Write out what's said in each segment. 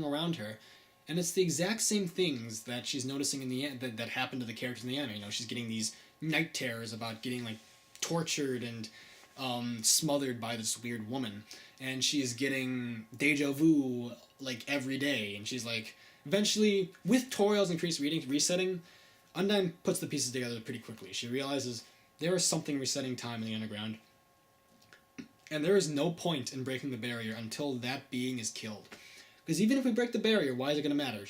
around her. And it's the exact same things that she's noticing in the that happened to the characters in the anime. You know, she's getting these night terrors about getting like tortured and smothered by this weird woman, and she's getting deja vu like every day. And she's like, eventually, with Toriel's increased resetting, Undyne puts the pieces together pretty quickly. She realizes there is something resetting time in the underground, and there is no point in breaking the barrier until that being is killed. Because even if we break the barrier, why is it going to matter?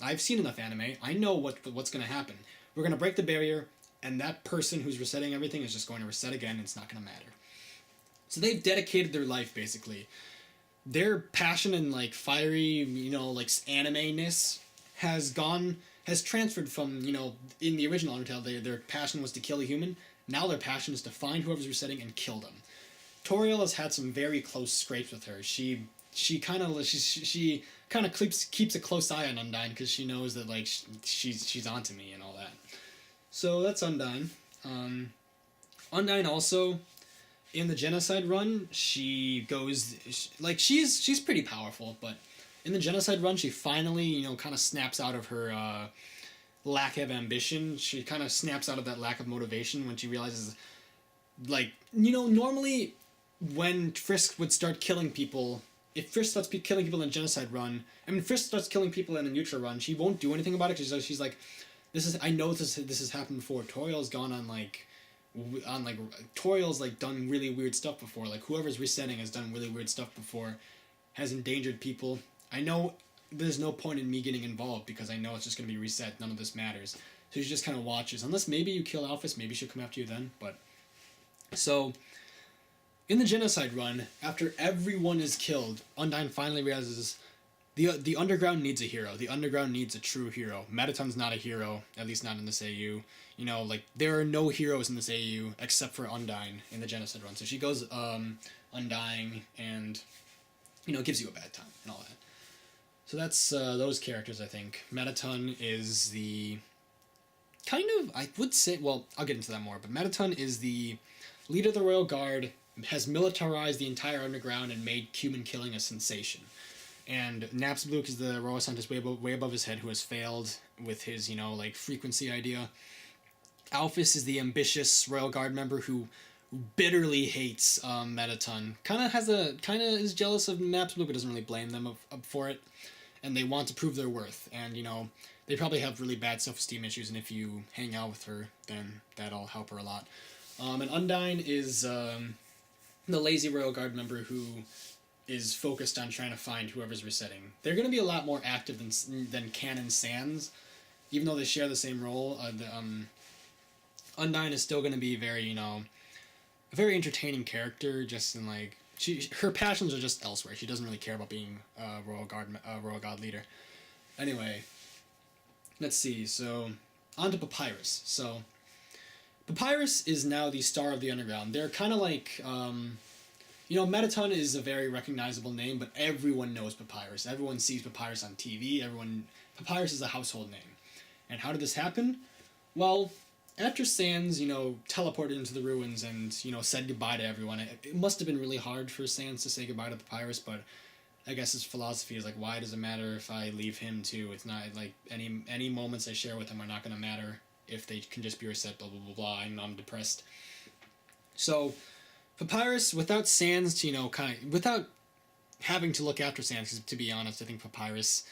I've seen enough anime. I know what's going to happen. We're going to break the barrier, and that person who's resetting everything is just going to reset again, and it's not going to matter. So they've dedicated their life, basically. Their passion and, like, fiery, like, anime-ness has transferred from, in the original Undertale, their passion was to kill a human. Now their passion is to find whoever's resetting and kill them. Toriel has had some very close scrapes with her. She kind of keeps a close eye on Undyne because she knows that like she's onto me and all that. So that's Undyne. Undyne also in the genocide run she's pretty powerful, but in the genocide run she finally kind of snaps out of her lack of ambition. She kind of snaps out of that lack of motivation when she realizes normally when Frisk would start killing people, if Frisk starts killing people in a genocide run, Frisk starts killing people in a neutral run, she won't do anything about it because she's like, I know this has happened before. Toriel's gone on Toriel's like done really weird stuff before. Like whoever's resetting has done really weird stuff before, has endangered people. I know there's no point in me getting involved because I know it's just gonna be reset. None of this matters. So she just kind of watches. Unless maybe you kill Alphys, maybe she'll come after you then. But so in the genocide run, after everyone is killed, Undyne finally realizes the underground needs a hero. The underground needs a true hero. Metaton's not a hero, at least not in this AU. There are no heroes in this AU except for Undyne in the genocide run. So she goes undying and gives you a bad time and all that. So that's those characters, I think. Metaton is the kind of, I would say, well, I'll get into that more, but Metaton is the leader of the Royal Guard, has militarized the entire underground and made human killing a sensation. And Napstablook is the royal scientist way above his head who has failed with his, frequency idea. Alphys is the ambitious Royal Guard member who bitterly hates Metaton. Kind of is jealous of Napstablook, but doesn't really blame them for it. And they want to prove their worth. And, they probably have really bad self-esteem issues, and if you hang out with her, then that'll help her a lot. And Undyne is the lazy Royal Guard member who is focused on trying to find whoever's resetting. They're going to be a lot more active than Can and Sans, even though they share the same role. Undyne is still going to be a very entertaining character. Just in her passions are just elsewhere. She doesn't really care about being a Royal Guard leader. Anyway, let's see. So on to Papyrus. So Papyrus is now the star of the underground. They're kind of like, Metaton is a very recognizable name, but everyone knows Papyrus. Everyone sees Papyrus on TV. Papyrus is a household name. And how did this happen? Well, after Sans, teleported into the ruins and, said goodbye to everyone, it must have been really hard for Sans to say goodbye to Papyrus, but I guess his philosophy is why does it matter if I leave him too? It's not any moments I share with him are not going to matter if they can just be reset, blah, blah, blah, blah, and I'm depressed. So, Papyrus, without Sans to, without having to look after Sans, because to be honest, I think Papyrus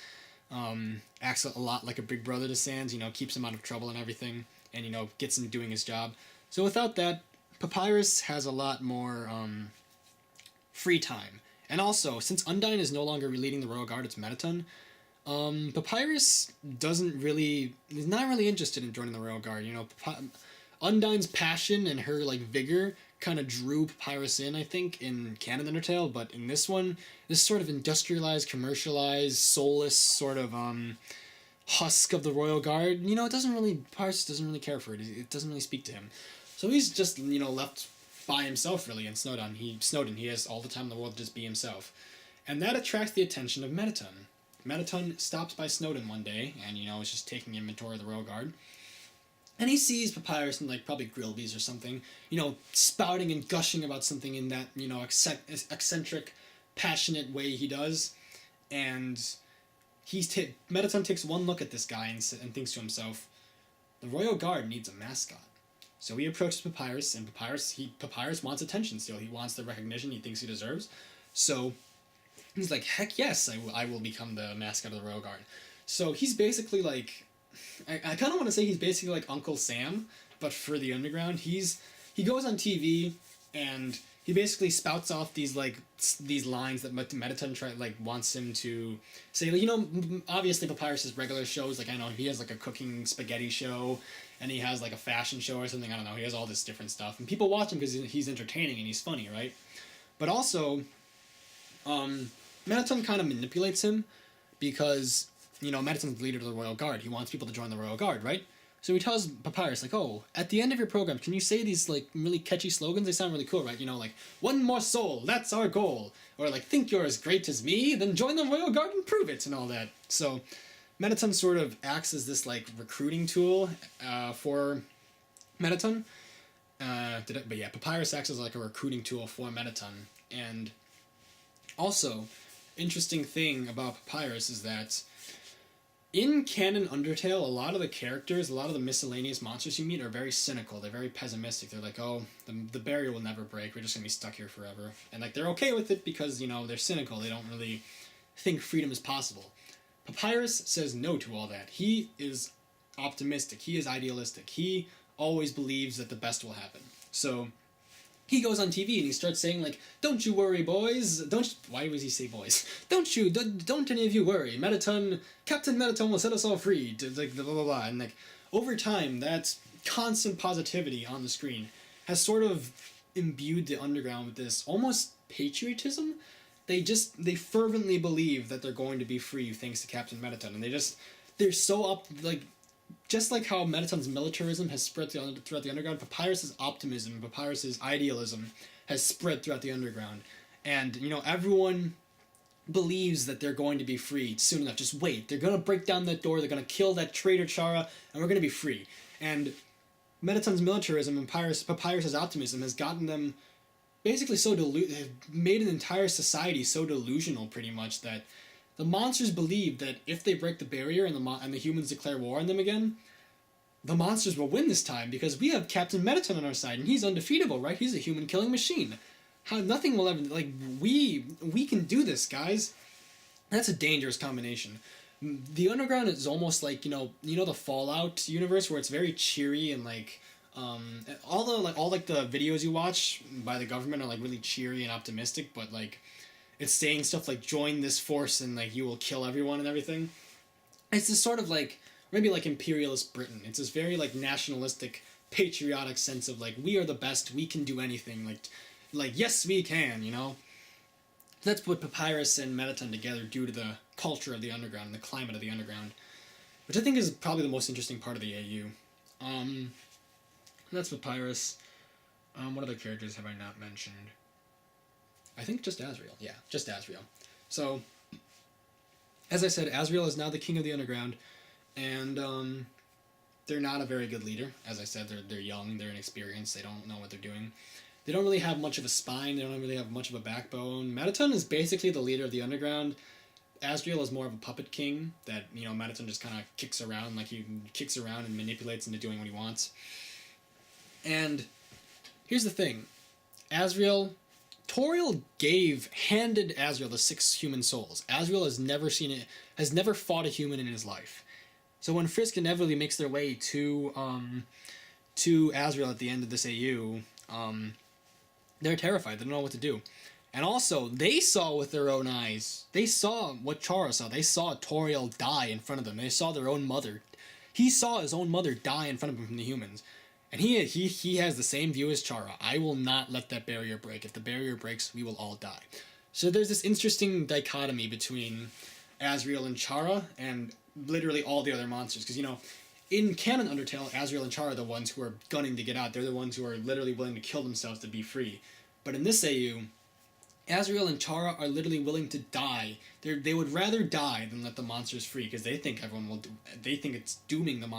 acts a lot like a big brother to Sans, keeps him out of trouble and everything, and, gets him doing his job. So without that, Papyrus has a lot more free time. And also, since Undyne is no longer leading the Royal Guard, it's Metaton, Papyrus is not really interested in joining the Royal Guard. Undyne's passion and her vigor kind of drew Papyrus in, I think, in Canon Undertale, but in this one, this sort of industrialized, commercialized, soulless sort of husk of the Royal Guard, Papyrus doesn't really care for it. It doesn't really speak to him. So he's just, left by himself, really, in Snowdon. He has all the time in the world to just be himself. And that attracts the attention of Metaton. Metaton stops by Snowdon one day, and, is just taking inventory of the Royal Guard. And he sees Papyrus in, probably Grillby's or something, spouting and gushing about something in that, eccentric, passionate way he does. And Mettaton takes one look at this guy and thinks to himself, the Royal Guard needs a mascot. So he approaches Papyrus, and Papyrus wants attention still. He wants the recognition he thinks he deserves. So he's like, heck yes, I will become the mascot of the Royal Guard. So he's basically like, I kind of want to say he's basically like Uncle Sam, but for the underground. He goes on TV and he basically spouts off these lines that Mettaton wants him to say. Like, obviously Papyrus's regular shows, like, I know he has like a cooking spaghetti show, and he has like a fashion show or something. I don't know. He has all this different stuff, and people watch him because he's entertaining and he's funny, right? But also, Mettaton kind of manipulates him because Mettaton's the leader of the Royal Guard. He wants people to join the Royal Guard, right? So he tells Papyrus, like, oh, at the end of your program, can you say these, like, really catchy slogans? They sound really cool, right? Like, one more soul, that's our goal. Or, like, think you're as great as me, then join the Royal Guard and prove it, and all that. So Mettaton sort of acts as this, like, recruiting tool for Mettaton. But yeah, Papyrus acts as, like, a recruiting tool for Mettaton. And also, interesting thing about Papyrus is that in canon Undertale, a lot of the characters, a lot of the miscellaneous monsters you meet are very cynical. They're very pessimistic. They're like, oh, the barrier will never break. We're just going to be stuck here forever. And like they're okay with it because, they're cynical. They don't really think freedom is possible. Papyrus says no to all that. He is optimistic. He is idealistic. He always believes that the best will happen. So he goes on TV and he starts saying, like, don't you worry, boys. Why does he say boys? Don't any of you worry. Captain Mettaton will set us all free. Like, blah, blah, blah. And, like, over time, that constant positivity on the screen has sort of imbued the underground with this almost patriotism. They fervently believe that they're going to be free thanks to Captain Mettaton. And they're so just like how Mettaton's militarism has spread throughout the underground, Papyrus's optimism, Papyrus's idealism has spread throughout the underground. And, everyone believes that they're going to be free soon enough. Just wait. They're going to break down that door, they're going to kill that traitor Chara, and we're going to be free. And Mettaton's militarism and Papyrus's optimism has gotten them basically have made an entire society so delusional, pretty much, that the monsters believe that if they break the barrier and the humans declare war on them again, the monsters will win this time because we have Captain Mettaton on our side and he's undefeatable, right? He's a human killing machine. Nothing will ever we can do this, guys. That's a dangerous combination. The underground is almost like the Fallout universe where it's very cheery and all the videos you watch by the government are like really cheery and optimistic, but like it's saying stuff like join this force and like you will kill everyone and everything. It's this sort of like maybe like imperialist Britain. It's this very like nationalistic, patriotic sense of like we are the best, we can do anything, like yes we can, That's what Papyrus and Mettaton together do to the culture of the underground and the climate of the underground, which I think is probably the most interesting part of the AU. That's Papyrus. What other characters have I not mentioned? I think just Asriel. Yeah, just Asriel. So, as I said, Asriel is now the king of the underground, and they're not a very good leader. As I said, they're young, they're inexperienced, they don't know what they're doing. They don't really have much of a spine, they don't really have much of a backbone. Mettaton is basically the leader of the underground. Asriel is more of a puppet king that, Mettaton just kind of kicks around, like he kicks around and manipulates into doing what he wants. And here's the thing. Toriel handed Asriel the 6 human souls. Asriel has never fought a human in his life. So when Frisk and Everly makes their way to Asriel at the end of this AU, they're terrified. They don't know what to do. And also, they saw with their own eyes. They saw what Chara saw. They saw Toriel die in front of them. They saw their own mother. He saw his own mother die in front of him from the humans. And he has the same view as Chara. I will not let that barrier break. If the barrier breaks, we will all die. So there's this interesting dichotomy between Asriel and Chara and literally all the other monsters. Because, in canon Undertale, Asriel and Chara are the ones who are gunning to get out. They're the ones who are literally willing to kill themselves to be free. But in this AU, Asriel and Chara are literally willing to die. They would rather die than let the monsters free because they think they think it's dooming the monsters.